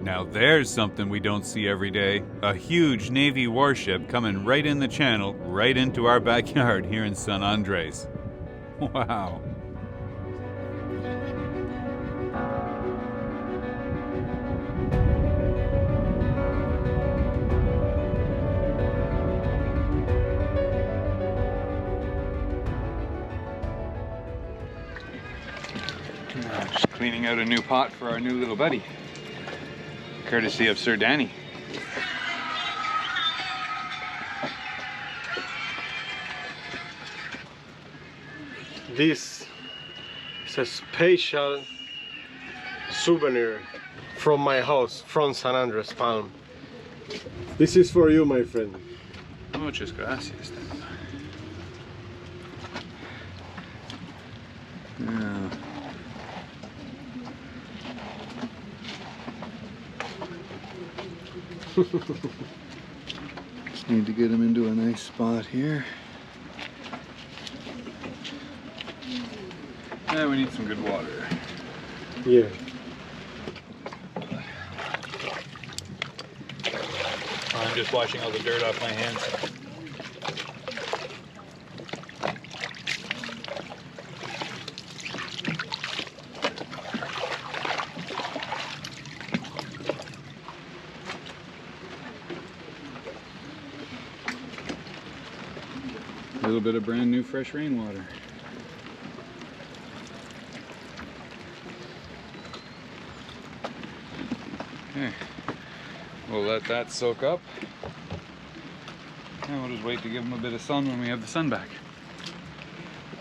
Now there's something we don't see every day. A huge Navy warship coming right in the channel, right into our backyard here in San Andres. Wow. Just cleaning out a new pot for our new little buddy. Courtesy of Sir Danny. This is a special souvenir from my house, from San Andres Palm. This is for you, my friend. Muchas gracias. Yeah. Just need to get him into a nice spot here. Yeah, we need some good water. Yeah. I'm just washing all the dirt off my hands. A little bit of brand new fresh rainwater. Okay, we'll let that soak up. And we'll just wait to give him a bit of sun when we have the sun back.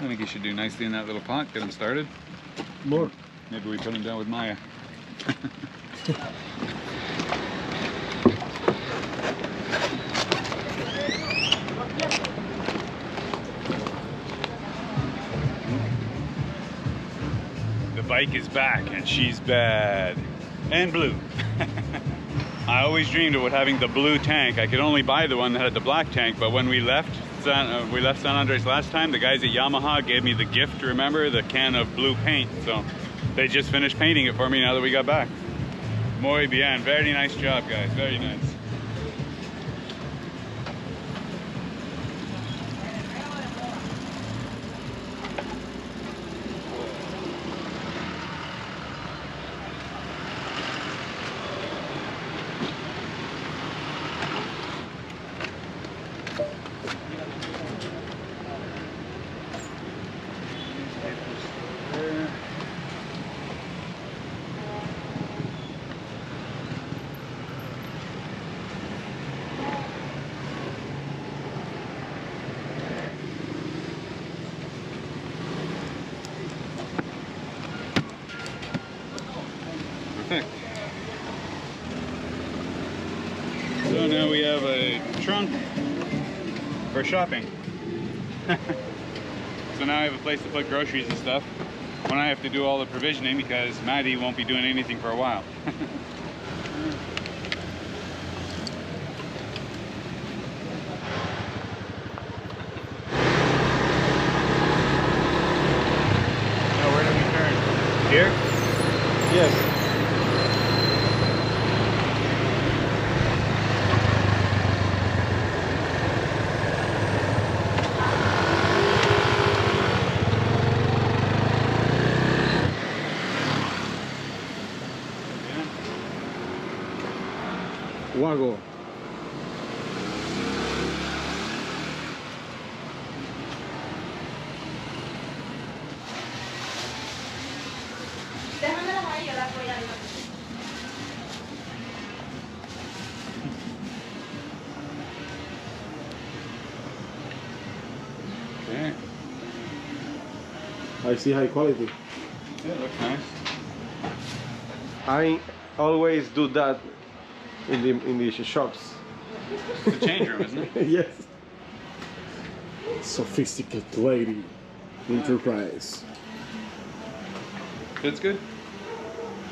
I think he should do nicely in that little pot, get him started. More. Maybe we put him down with Maya. The bike is back and she's bad. And blue. I always dreamed of having the blue tank. I could only buy the one that had the black tank, but when we left San Andres last time, the guys at Yamaha gave me the gift, remember, the can of blue paint. So they just finished painting it for me now that we got back. Muy bien. Very nice job, guys. Very nice. Perfect. So now we have a trunk for shopping. So now I have a place to put groceries and stuff when I have to do all the provisioning because Maddie won't be doing anything for a while. Now where do we turn? Here? Yes. Wago. Déjamelas ahí, yo las voy a ir. Okay. I see high quality. Yeah, it looks nice. I always do that in the shops. It's a change room, isn't it? Yes. Sophisticated lady. Enterprise. Fits good?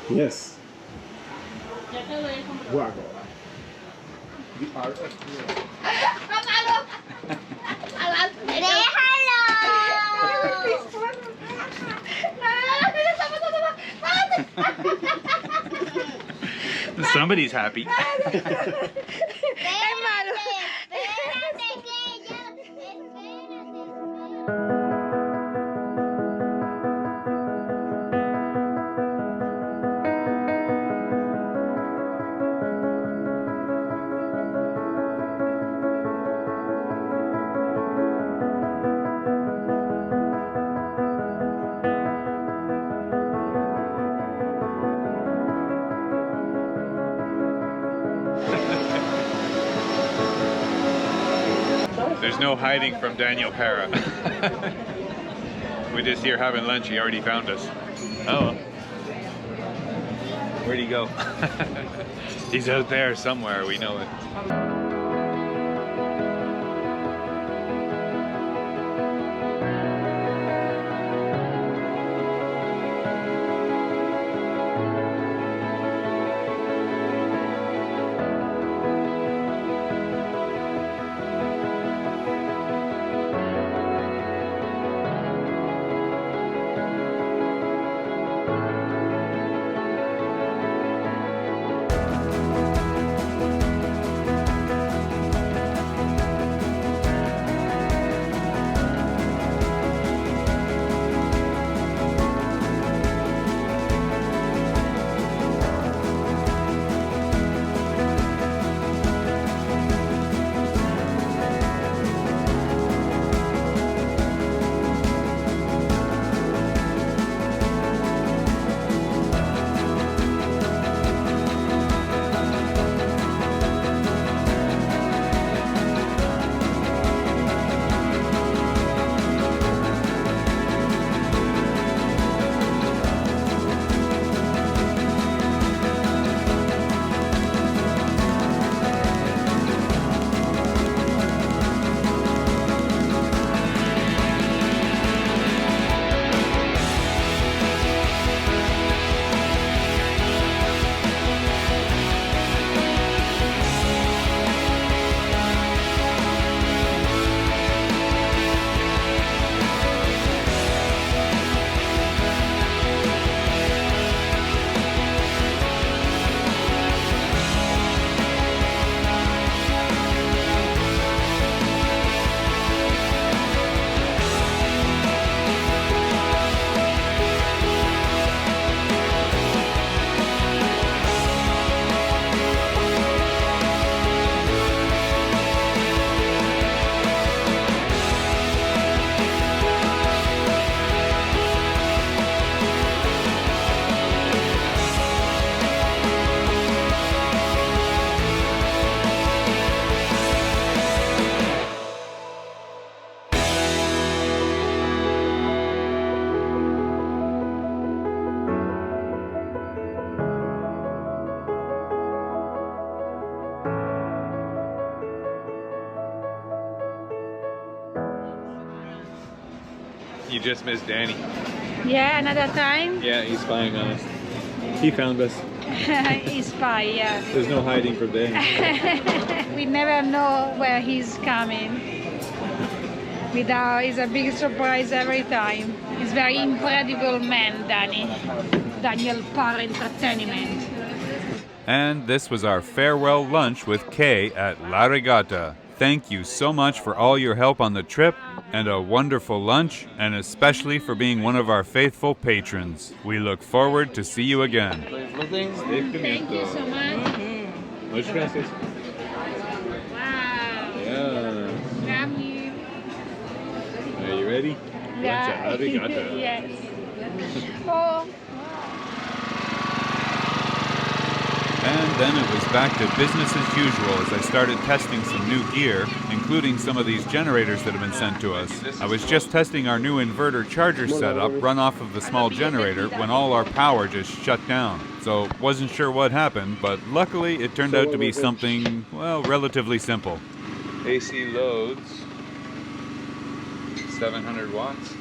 Yes. Ya te doy el compro. Wago. The art of war. Somebody's happy. Es malo. There's no hiding from Daniel Para. We're just here having lunch. He already found us. Oh. Where'd he go? He's out there somewhere. We know it. You just missed Danny. Yeah, another time. Yeah, he's spying on us. He found us. He's spy, yeah. There's no hiding from Danny. We never know where he's coming. It's a big surprise every time. He's very incredible man, Danny. Daniel Para Entertainment. And this was our farewell lunch with Kay at La Regatta. Thank you so much for all your help on the trip, and a wonderful lunch, and especially for being one of our faithful patrons. We look forward to see you again. Thank you so much. Muchas gracias. Wow. Yeah. Yummy. Are you ready? Yeah. La Regatta. Yes. Oh. And then it was back to business as usual as I started testing some new gear, including some of these generators that have been sent to us. I was just testing our new inverter charger setup run off of the small generator when all our power just shut down. So wasn't sure what happened, but luckily it turned out to be something, well, relatively simple. AC loads, 700 watts.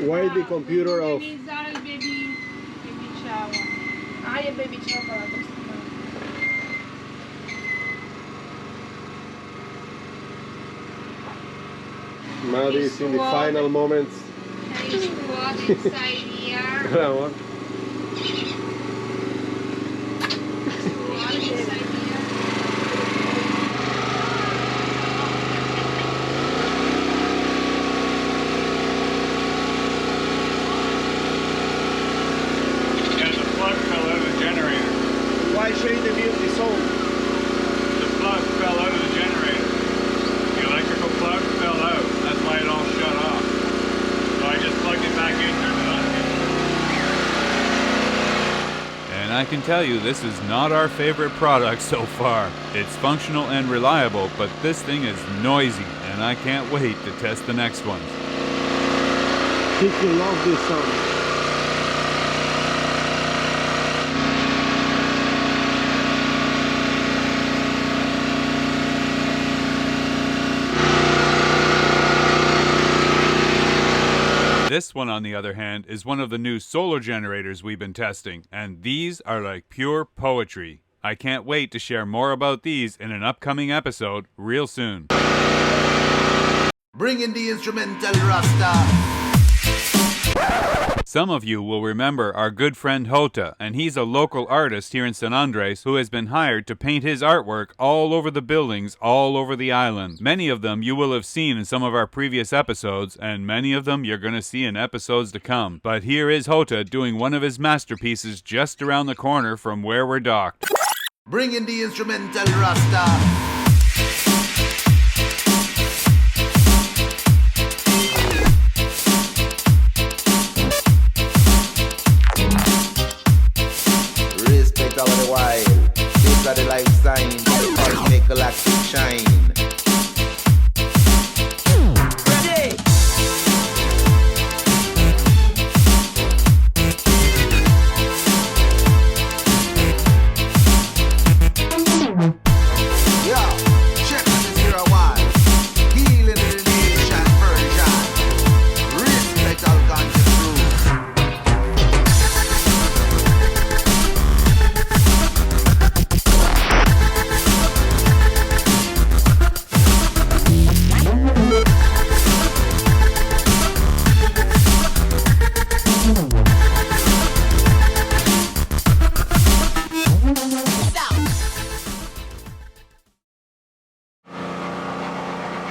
Why the computer off? Baby shower. I am baby shower. Maddie's in the final moments. There is water inside here. I can tell you this is not our favorite product so far. It's functional and reliable, but this thing is noisy, and I can't wait to test the next ones. People love this sound. This one, on the other hand, is one of the new solar generators we've been testing, and these are like pure poetry. I can't wait to share more about these in an upcoming episode real soon. Bring in the instrumental Rasta. Some of you will remember our good friend Jota, and he's a local artist here in San Andres who has been hired to paint his artwork all over the buildings all over the island. Many of them you will have seen in some of our previous episodes, and many of them you're going to see in episodes to come. But here is Jota doing one of his masterpieces just around the corner from where we're docked. Bring in the instrumental Rasta. Respect all the while. These are the life signs. The make galactic shine. Ready? Yeah, check this 01. Healing the nation version. Respect all ganja crew.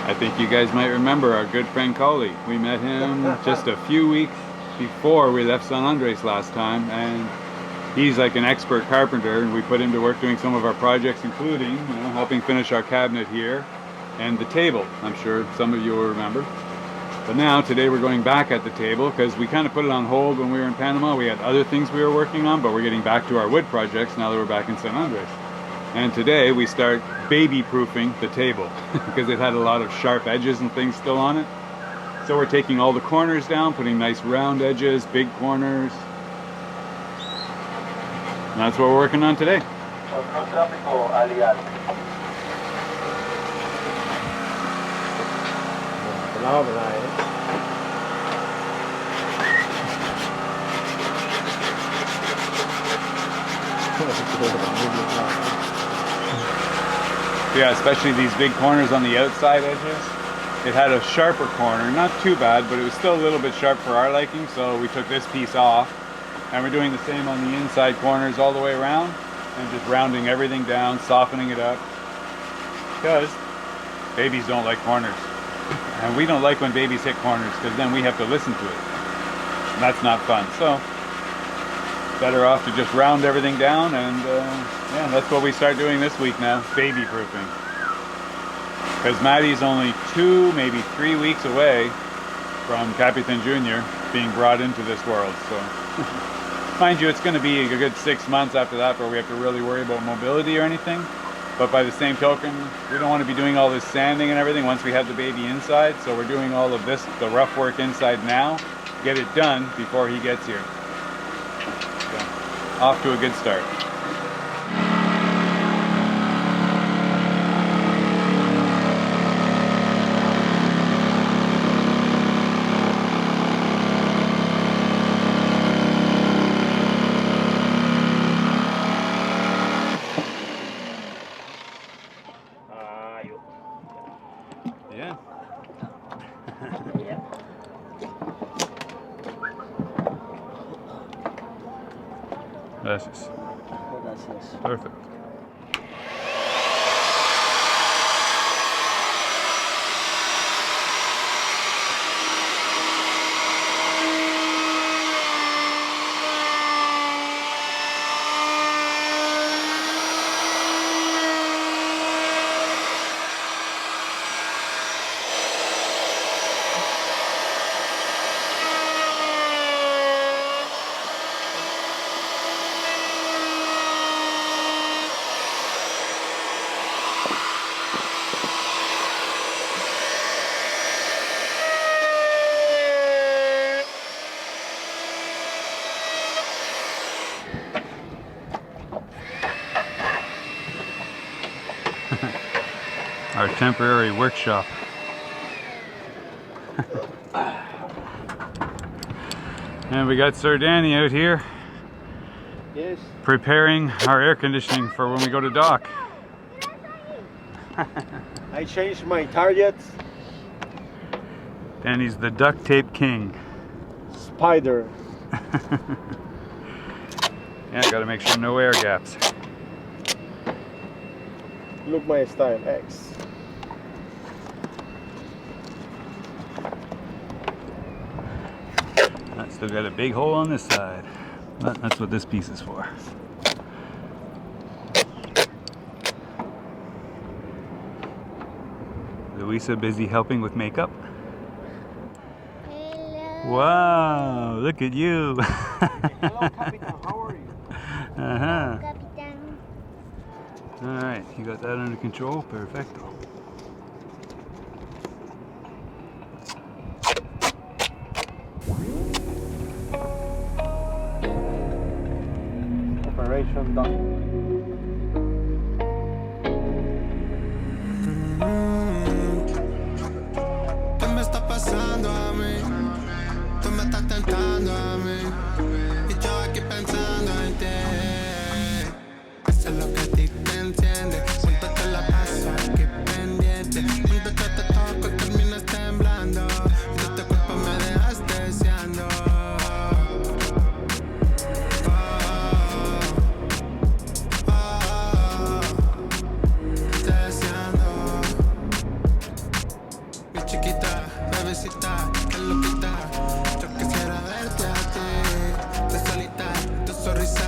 I think you guys might remember our good friend Coley. We met him just a few weeks before we left San Andres last time, and he's like an expert carpenter, and we put him to work doing some of our projects, including helping finish our cabinet here and the table. I'm sure some of you will remember. But now, today we're going back at the table because we kind of put it on hold when we were in Panama. We had other things we were working on, but we're getting back to our wood projects now that we're back in San Andres. And today we start baby-proofing the table because it had a lot of sharp edges and things still on it. So we're taking all the corners down, putting nice round edges, big corners. And that's what we're working on today. Yeah, especially these big corners on the outside edges. It had a sharper corner, not too bad, but it was still a little bit sharp for our liking, so we took this piece off. And we're doing the same on the inside corners all the way around, and just rounding everything down, softening it up. Because babies don't like corners. And we don't like when babies hit corners, because then we have to listen to it. And that's not fun. So, better off to just round everything down, and yeah, that's what we start doing this week now, baby proofing. Because Maddie's only 2, maybe 3 weeks away from Capitan Jr. being brought into this world. So, mind you, it's going to be a good 6 months after that before we have to really worry about mobility or anything. But by the same token, we don't want to be doing all this sanding and everything once we have the baby inside. So we're doing all of this, the rough work inside now, get it done before he gets here. So, off to a good start. Yeah. Gracias. Perfect. our temporary workshop. And we got Sir Danny out here. Yes. Preparing our air conditioning for when we go to dock. I changed my targets. Danny's the duct tape king. Spider. Yeah, gotta make sure no air gaps. Look my style, X. I still got a big hole on this side. But that's what this piece is for. Louisa busy helping with makeup. Hello. Wow, look at you. Hello, Capitan. How are you? Uh-huh. Capitan. Alright, you got that under control? Perfecto. Operation done. ¿Qué me está pasando a mí? Tú me estás tentando a mí. Y yo aquí pensando en ti. Eso es lo que a ti te enciende. Junto te la paso aquí pendiente. Junto que te toco y terminas temblando. Y de tu cuerpo me dejas deseando. Deseando. Mi chiquita, bebecita, qué loquita. Yo quisiera verte a ti. De solita, tu sonrisa.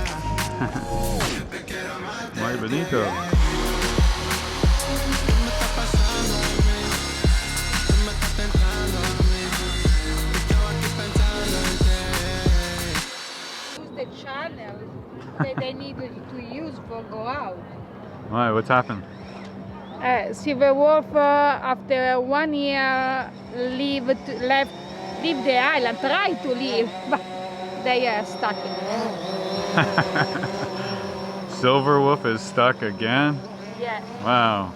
Yo te quiero más de Muy ti. bonito. ¿Qué me está pasando a mí? Tú me estás tentando a mí. Y yo aquí pensando en ti. Use the channel that they needed to use for go out. Why, what's happened? Silver Wolf, after 1 year, left the island, tried to leave, but they are stuck. Silver Wolf is stuck again? Yeah. Wow.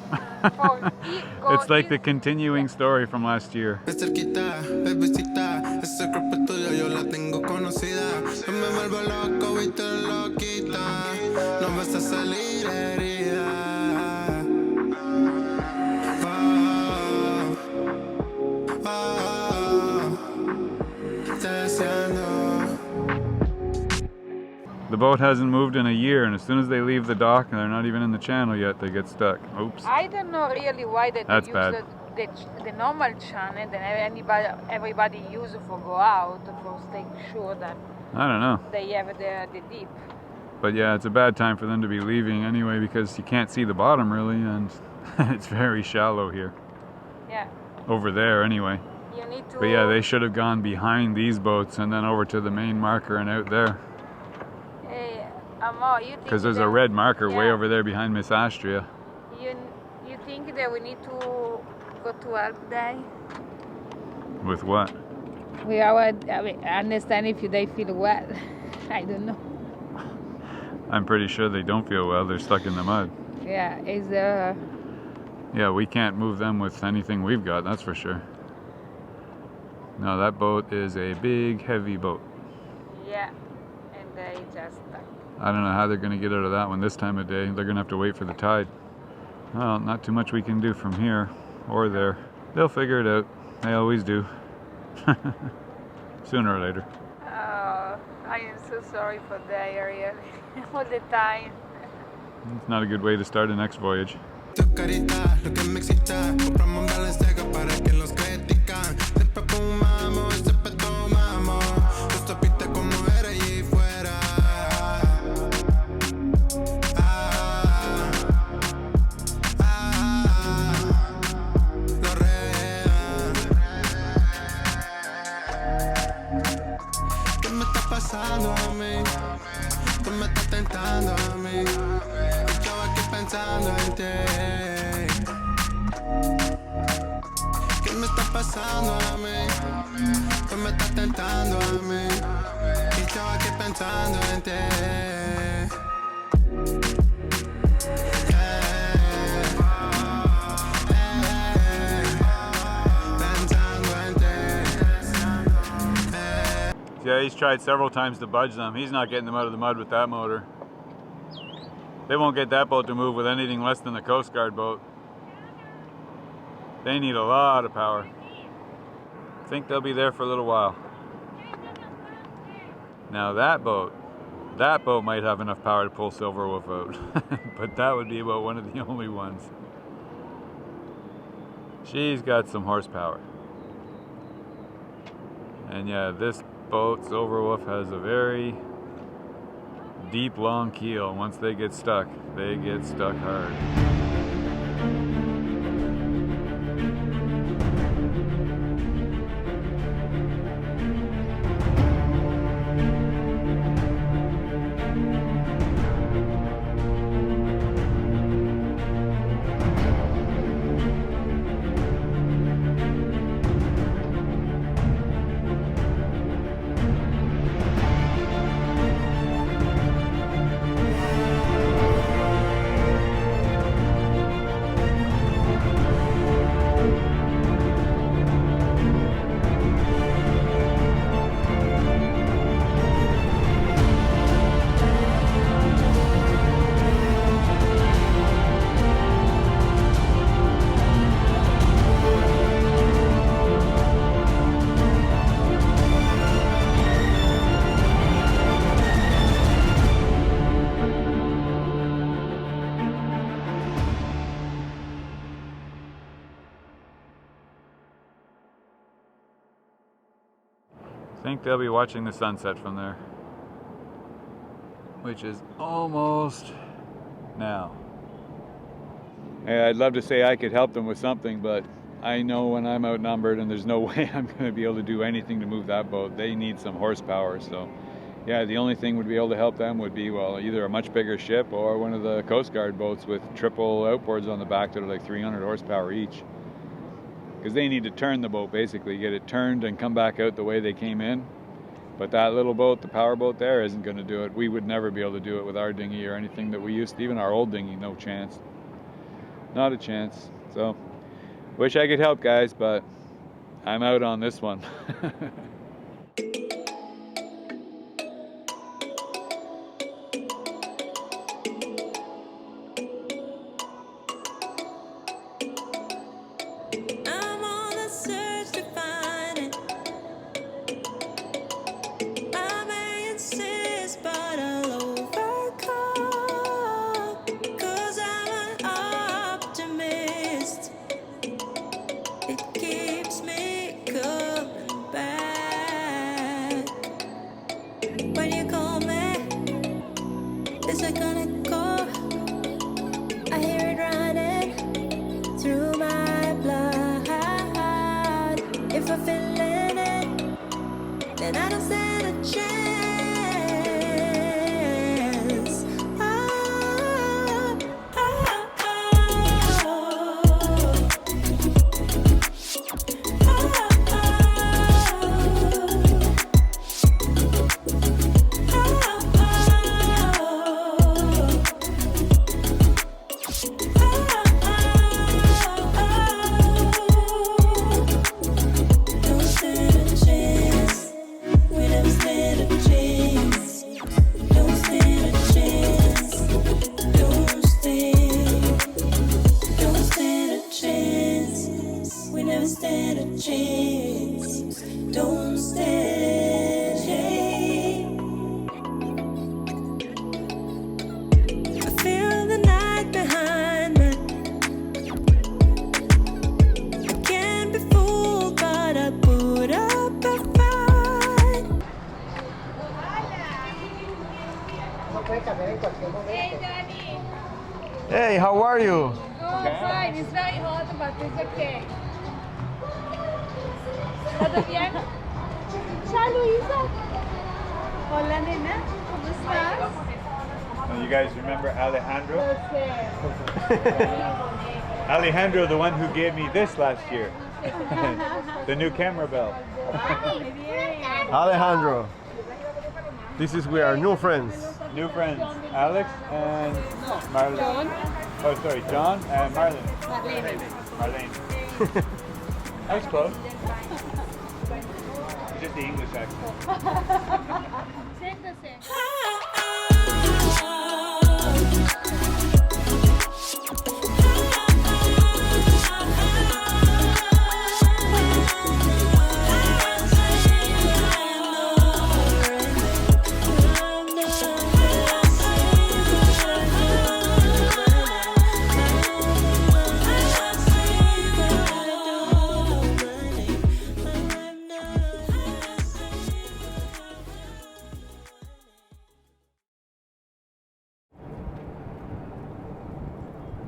Go It's like the continuing story from last year. De cerquita, bebecita, ese cuerpo tuyo yo la tengo conocida. Yo me vuelvo loco y te lo quita. No vas a salir herida. Oh, oh, deseando. The boat hasn't moved in a year, and as soon as they leave the dock and they're not even in the channel yet, they get stuck. Oops. I don't know really why they That's use bad. the normal channel that everybody use for go out, for staying sure that I don't know. they have the deep. But yeah, it's a bad time for them to be leaving anyway because you can't see the bottom really, and it's very shallow here. Yeah. Over there anyway. You need to. But yeah, they should have gone behind these boats and then over to the main marker and out there. Hey, Amor, you think Because there's that- a red marker way yeah. over there behind Miss Astria. You think that we need to go to help them? With what? We are. I understand if they feel well. I don't know. I'm pretty sure they don't feel well. They're stuck in the mud. Yeah, it's Yeah, we can't move them with anything we've got, that's for sure. No, that boat is a big, heavy boat. yeah, and they just stuck. I don't know how they're going to get out of that one this time of day. They're going to have to wait for the tide. Well, not too much we can do from here or there. They'll figure it out. They always do. Sooner or later. Oh, I am so sorry for that area all the time. It's not a good way to start a next voyage. Tu carita, lo que me excita. Compramos un Balenciaga para que los critican. Siempre fumamos, siempre tomamos. Tú supiste cómo era allí fuera. Lo real. ¿Qué me está pasando a mí? Tú me estás tentando a mí. Y yo aquí pensando en ti. ¿Qué me está pasando a mí? Tú me estás tentando a mí. Y yo aquí pensando en ti. Yeah, he's tried several times to budge them. He's not getting them out of the mud with that motor. They won't get that boat to move with anything less than a Coast Guard boat. They need a lot of power. I think they'll be there for a little while. Now that boat might have enough power to pull Silver Wolf out. But that would be about one of the only ones. She's got some horsepower. And yeah, this boat, Silver Wolf, has a very deep, long keel. Once they get stuck hard. I think they'll be watching the sunset from there, which is almost now. Hey, I'd love to say I could help them with something, but I know when I'm outnumbered and there's no way I'm going to be able to do anything to move that boat. They need some horsepower, so yeah, the only thing would be able to help them would be, well, either a much bigger ship or one of the Coast Guard boats with triple outboards on the back that are like 300 horsepower each. Because they need to turn the boat, basically, get it turned and come back out the way they came in. But that little boat, the power boat there, isn't going to do it. We would never be able to do it with our dinghy or anything that we used to. Even our old dinghy, no chance. Not a chance. So, wish I could help, guys, but I'm out on this one. Hey, how are you? Oh, fine. It's very hot, but it's okay. ¿Todo bien? Ciao, Luisa. Hola, nena. ¿Cómo estás? You guys remember Alejandro? Alejandro, the one who gave me this last year. The new camera belt. Alejandro. This is we are new friends. New friends, Alex and Marlene. John. Oh, sorry, John and Marlene. Marlene. That was close. Just the English accent. Siéntese.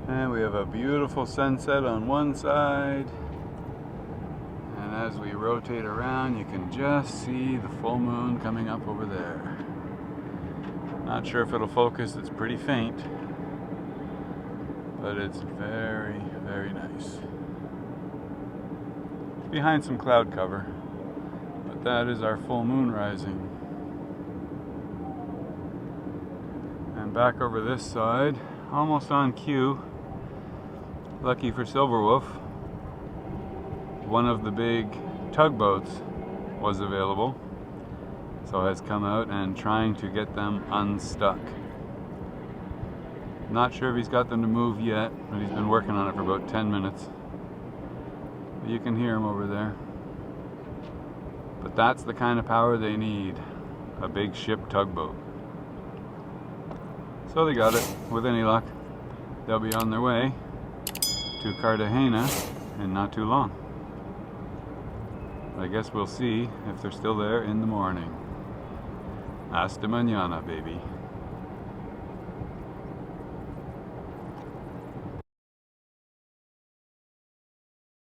And we have a beautiful sunset on one side. And as we rotate around, you can just see the full moon coming up over there. Not sure if it'll focus, it's pretty faint. But it's very, very nice. It's behind some cloud cover. But that is our full moon rising. And back over this side, almost on cue. Lucky for Silverwolf, one of the big tugboats was available, so has come out and trying to get them unstuck. Not sure if he's got them to move yet, but he's been working on it for about 10 minutes. But you can hear him over there. But that's the kind of power they need, a big ship tugboat. So they got it. With any luck, they'll be on their way to Cartagena in not too long. I guess we'll see if they're still there in the morning. Hasta mañana, baby.